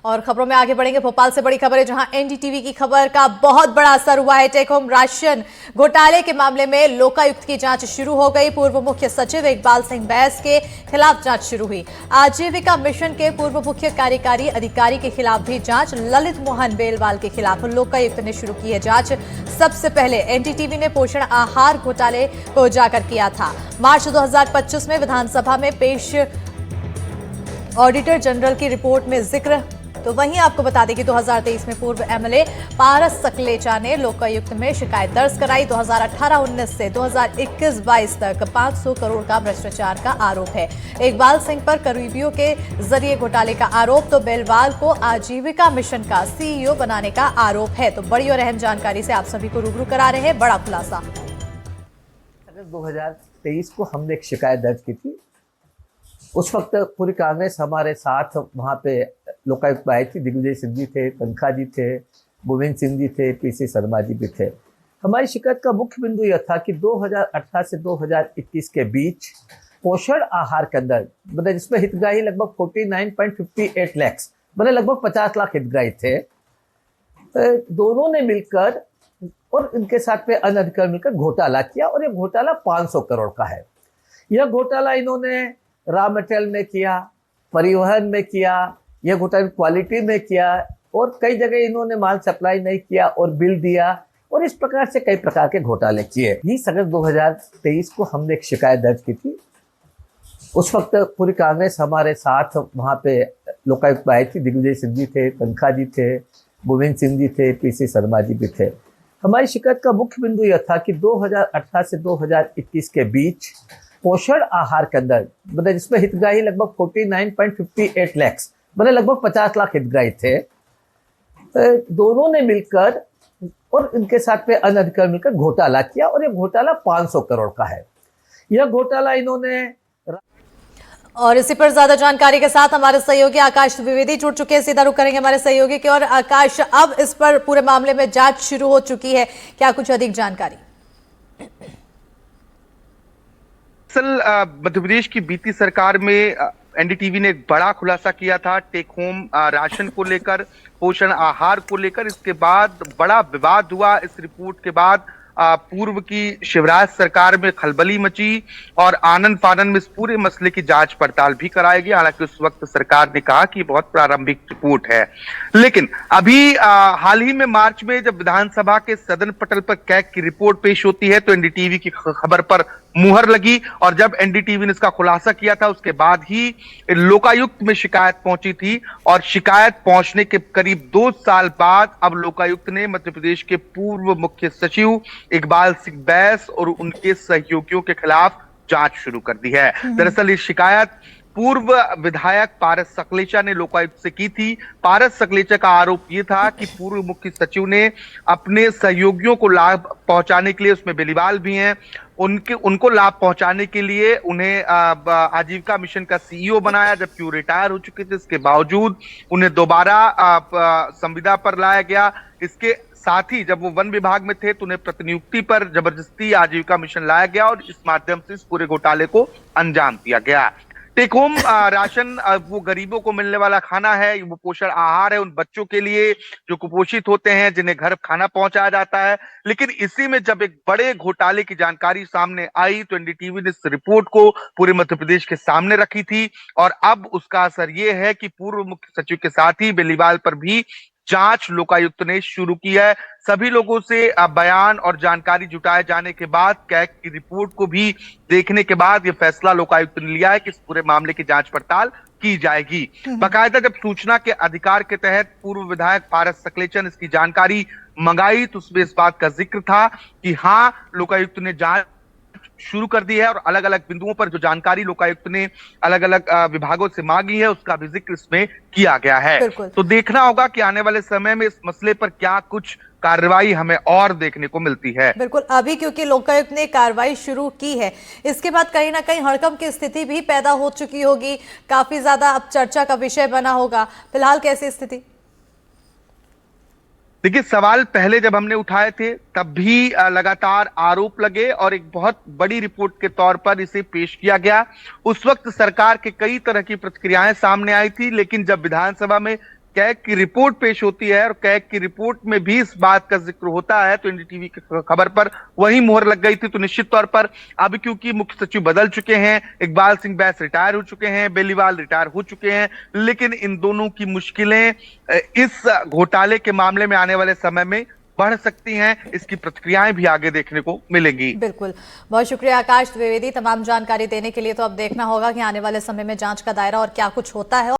और खबरों में आगे बढ़ेंगे। भोपाल से बड़ी खबर है, जहां एनडीटीवी की खबर का बहुत बड़ा असर हुआ है। टेक होम राशन घोटाले के मामले में लोकायुक्त की जांच शुरू हो गई। पूर्व मुख्य सचिव इकबाल सिंह बैस के खिलाफ जांच शुरू हुई। आजीविका मिशन के पूर्व मुख्य कार्यकारी अधिकारी के खिलाफ भी जांच। ललित मोहन बेलवाल के खिलाफ लोकायुक्त ने शुरू की है जांच। सबसे पहले एनडीटीवी ने पोषण आहार घोटाले को उजागर किया था। मार्च 2025 में विधानसभा में पेश ऑडिटर जनरल की रिपोर्ट में जिक्र। तो वहीं आपको बता दें कि 2023 में पूर्व एमएलए पारस सकलेचा ने लोकायुक्त में शिकायत दर्ज कराई। 2018-19 से 2021-22 तक 500 करोड़ का भ्रष्टाचार का आरोप है। इकबाल सिंह पर करीबियों के जरिए घोटाले का आरोप, तो बेलवाल को आजीविका मिशन का सीईओ बनाने का आरोप है। तो बड़ी और अहम जानकारी से आप सभी को रूबरू करा रहे हैं। बड़ा खुलासा। 2023 को हमने एक शिकायत दर्ज की थी। उस वक्त पूरी कांग्रेस हमारे साथ वहाँ पे लोकायुक्त में आई थी। दिग्विजय सिंह जी थे, तनखा जी थे, गोविंद सिंह जी थे, पीसी शर्मा जी भी थे। हमारी शिकायत का मुख्य बिंदु यह था कि 2018 से 2021 के बीच पोषण आहार के अंदर मतलब जिसमें हितग्राही लगभग 49.58 लाख मतलब लगभग 50 लाख हितग्राही थे। दोनों ने मिलकर और इनके साथ में अन्य अधिकारी मिलकर घोटाला किया और ये घोटाला 500 करोड़ का है। यह घोटाला इन्होंने रॉ मटेरियल में किया, परिवहन में किया, यह घोटाला क्वालिटी में किया और कई जगह इन्होंने माल सप्लाई नहीं किया और बिल दिया और इस प्रकार से कई प्रकार के घोटाले किए। 20 अगस्त 2023 को हमने एक शिकायत दर्ज की थी। उस वक्त पूरी कांग्रेस हमारे साथ वहाँ पे लोकायुक्त में आई थी। दिग्विजय सिंह जी थे, तनखा जी थे, गोविंद सिंह जी थे, पीसी शर्मा जी भी थे। हमारी शिकायत का मुख्य बिंदु यह था कि 2018 से 2021 के बीच पोषण आहार के अंदर मतलब जिसमें हितग्राही लगभग 49.58 लाख मतलब लगभग 50 लाख हितग्राही थे। दोनों ने मिलकर और इनके साथ में अन्य अधिकारी मिलकर घोटाला किया और ये घोटाला 500 करोड़ का है। यह घोटाला इन्होंने और इसी पर ज्यादा जानकारी के साथ हमारे सहयोगी आकाश द्विवेदी जुड़ चुके हैं। सीधा रुख करेंगे हमारे सहयोगी के। और आकाश, अब इस पर पूरे मामले में जांच शुरू हो चुकी है, क्या कुछ अधिक जानकारी? मध्य प्रदेश की बीती सरकार में एनडीटीवी ने एक बड़ा खुलासा किया था टेक होम राशन को लेकर, पोषण आहार को लेकर। इसके बाद बड़ा विवाद हुआ। इस रिपोर्ट के बाद पूर्व की शिवराज सरकार में खलबली मची और आनन फानन में इस पूरे मसले की जांच पड़ताल भी कराई गई। हालांकि उस वक्त सरकार ने कहा कि बहुत प्रारंभिक रिपोर्ट है, लेकिन अभी हाल ही में मार्च में जब विधानसभा के सदन पटल पर कैग की रिपोर्ट पेश होती है तो एनडीटीवी की खबर पर मुहर लगी और जब एनडीटीवी ने इसका खुलासा किया था उसके बाद ही लोकायुक्त में शिकायत पहुंची थी और शिकायत पहुंचने के करीब 2 साल बाद अब लोकायुक्त ने मध्य प्रदेश के पूर्व मुख्य सचिव इकबाल सिंह बैस और उनके सहयोगियों के खिलाफ जांच शुरू कर दी है। दरअसल ये शिकायत पूर्व विधायक पारस सकलेचा ने लोकायुक्त से की थी। पारस सकलेचा का आरोप यह था कि पूर्व मुख्य सचिव ने अपने सहयोगियों को लाभ पहुंचाने के लिए, उसमें बेलीवाल भी हैं, उनको लाभ पहुंचाने के लिए उन्हें आजीविका मिशन का सीईओ बनाया, जबकि वो रिटायर हो चुके थे। इसके बावजूद उन्हें दोबारा संविदा पर लाया गया। इसके साथ ही जब वो वन विभाग में थे तो उन्हें प्रतिनियुक्ति पर जबरदस्ती आजीविका मिशन लाया गया और इस माध्यम से इस पूरे घोटाले को अंजाम दिया गया। टेक होम राशन वो गरीबों को मिलने वाला खाना है, वो पोषण आहार है उन बच्चों के लिए जो कुपोषित होते हैं, जिन्हें घर खाना पहुंचाया जाता है। लेकिन इसी में जब एक बड़े घोटाले की जानकारी सामने आई तो एनडीटीवी ने इस रिपोर्ट को पूरे मध्य प्रदेश के सामने रखी थी और अब उसका असर ये है कि पूर्व मुख्य सचिव के साथ ही बेलीवाल पर भी जांच लोकायुक्त ने शुरू की है। सभी लोगों से बयान और जानकारी जुटाए जाने के बाद कैग की रिपोर्ट को भी देखने के बाद यह फैसला लोकायुक्त ने लिया है कि इस पूरे मामले की जांच पड़ताल की जाएगी। बाकायदा जब सूचना के अधिकार के तहत पूर्व विधायक पारस सकलेचा ने इसकी जानकारी मंगाई तो उसमें इस बात का जिक्र था कि हाँ, लोकायुक्त ने जांच शुरू कर दी है और अलग अलग बिंदुओं पर जो जानकारी लोकायुक्त ने अलग अलग विभागों से मांगी है उसका भी जिक्र इसमें किया गया है। तो देखना होगा कि आने वाले समय में इस मसले पर क्या कुछ कार्रवाई हमें और देखने को मिलती है। बिल्कुल, अभी क्योंकि लोकायुक्त ने कार्रवाई शुरू की है, इसके बाद कहीं ना कहीं हड़कंप की स्थिति भी पैदा हो चुकी होगी, काफी ज्यादा अब चर्चा का विषय बना होगा। फिलहाल कैसी स्थिति? देखिए, सवाल पहले जब हमने उठाए थे तब भी लगातार आरोप लगे और एक बहुत बड़ी रिपोर्ट के तौर पर इसे पेश किया गया। उस वक्त सरकार के कई तरह की प्रतिक्रियाएं सामने आई थी, लेकिन जब विधानसभा में कैग की रिपोर्ट पेश होती है और कैग की रिपोर्ट में भी इस बात का जिक्र होता है, तो एनडीटीवी की खबर पर वही मोहर लग गई थी। तो निश्चित तौर पर अब क्योंकि मुख्य सचिव बदल चुके हैं, इकबाल सिंह बैस रिटायर हो चुके हैं, बेलीवाल रिटायर हो चुके हैं, लेकिन इन दोनों की मुश्किलें इस घोटाले के मामले में आने वाले समय में बढ़ सकती हैं। इसकी प्रतिक्रियाएं भी आगे देखने को मिलेंगी। बिल्कुल, बहुत शुक्रिया आकाश द्विवेदी तमाम जानकारी देने के लिए। तो अब देखना होगा कि आने वाले समय में जांच का दायरा और क्या कुछ होता है।